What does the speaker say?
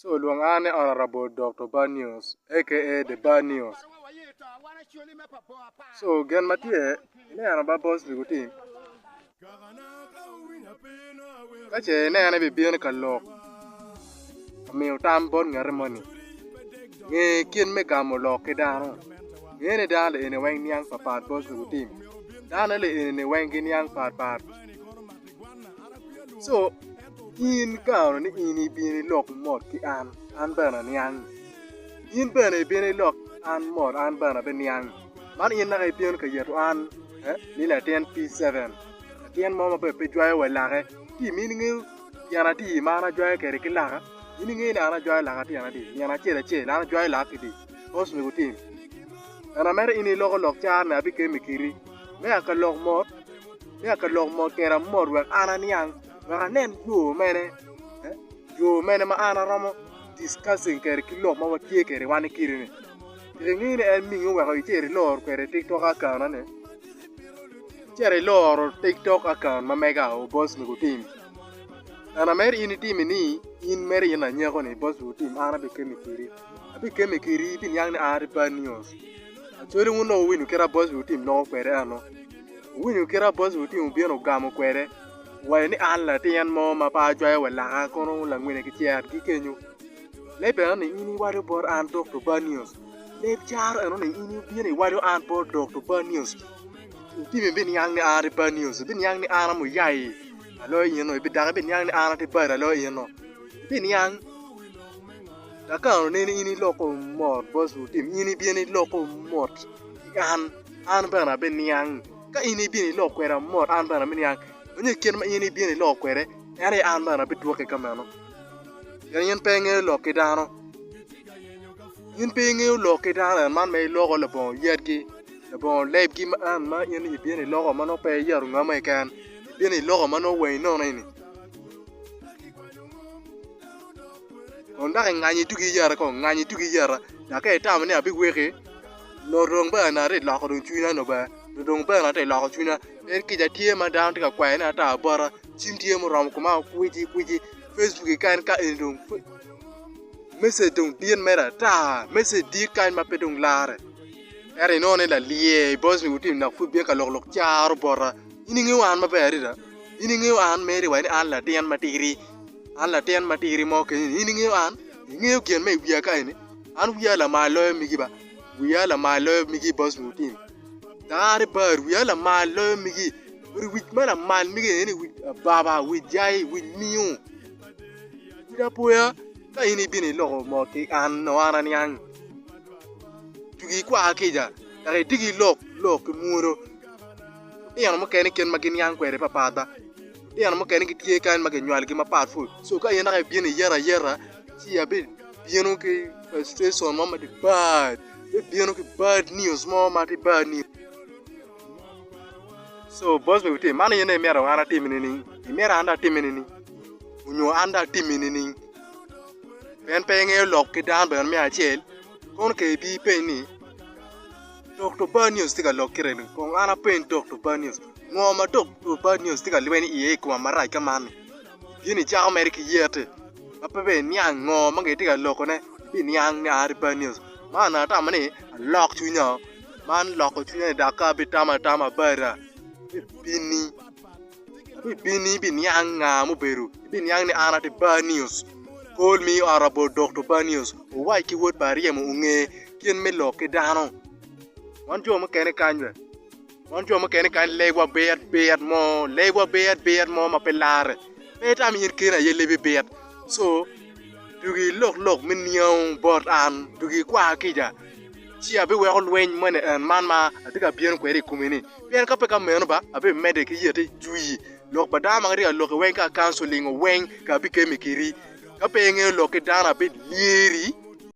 So Luangane Honorable Dr. Banios, aka the Banios. So Gen Matie, ne anaba boss bigutin. Kache ne anabe bien kalok. Mi utam bon ngarmoni. Nge kien me gamo lok kedano. Nge ne dale ene wang niang papat boss bigutin. Dana le ene wang niang pat. So in kao ni ini bini lok mod ki an bana niang. In bana bini lok an mod an bana ben niang. Man in na bien ka yetu an ni la 10p7. Tien mo pe joy wa la ke ti min ngi yana ti mana joy ke ke la ni ngi na na joy la ti yana di yana che na joy la ki di os mi gutim. Ana mer ini lok lok cha na bi ke mikiri. Me aka lok mod ke ra mod wa ana niang. Wa nen yo mene ma ana ramo discussing kere kilo ma wakie kere wani kirine ngini en mingo wa ko chere lor kere TikTok account ne chere lor TikTok account ma mega o boss mi gutim ana mer ini team ni in mer ina nya ko ne boss gutim ana be kemi kiri bin yang ne are Banios achore uno winu kera boss gutim no kwere ano winu kera boss gutim bi no gamo kwere Wai ni ala tiyan mo mapajoy wala kono la ngwene ki ciat ki kenyu lebe ni ini wado bor an Dr. Banios le char eno ni ini biene wado an bor Dr. Banios timi bin yang ni ari Banios bin yang ni ana mu yai alo yeno bi daga bin yang ni ana ti bara alo yeno bin yang da ka ni ini loko mod boss tim ini biene loko mod an bara bin yang ka ini biene loko era mod an bara bin yang Onye kien ma yini bien lo kwere yare an bana bitu ke kamano yen penge lo ke dano yin penge lo ke dano man me lo ko le bon yerki le bon leb ki ma yen bien lo ko mano pe yaru ngama kan bien lo ko mano we no ni onda ngani tugi yara ko ngani tugi yara da ke ta mane abi weke no rong ba na re lo ko dun chuina no ba dong ba na te lo ko chuina er ki ja tie ma down ka kwa na ta bara chim tie mo ram kuma kuiji Facebook kan ka endong message dong dien mera ta message di kan ma pe dong lare ere no ne la lie boss mi utim na fu be ka lok char bara ini ngi wan ma be ri da ini ngi wan me ri wa ni an la tien matiri mo ke ini ngi wan ngi kien me wiya ka ni an wiya la ma lo mi gi ba wiya la ma lo mi gi boss mi utim Dari bar we ala malo migi wit mala mal migi ni wit baba wit jai wit miu ida poya ka ini bini lo mo ki an no ana nyang tugi kwa akija dare digi lo ke muro iyan mo ken magin yang kwere papata iyan mo ken ki tie kan magin nywal ki mapat fu so ka yana ka bini yara ci ya bi bieno ki station mama di bad bieno ki bad news mama di bad news So boss be uti mani yene mera wana timini ni mera anda timini ni unyo anda timini ni pen penge lok ke dan ben me achel kon ke bi pe ni Dr. Banios tiga lok kire ni kon ana pen Dr. Banios ngoma Dr. Banios tiga liweni iye kwa marai kaman yini cha America yete apabe nyang ngoma nge tiga lok ne bi nyang ni ari Banios mana ta mani lok chunya man lok chunya da ka bi tama bara Bini yang mu beru bin yang ni ana te Banios call me Honorable Dr. Banios why ki word bari mu unge kien me lo ke dano wan jo mo kene kanjwe wan jo mo kene kan lewa beat mo ma pelare beta mi kina ye lebe beat so dugi lok min nyong bot an dugi kwa kija Chia be well when money and man atika bien kwere kumini bien ka peka meno ba abe mede ki yete jui lok badama ri lok wen ka counseling wen ka bi kemikiri ka pe nge lok dana be lieri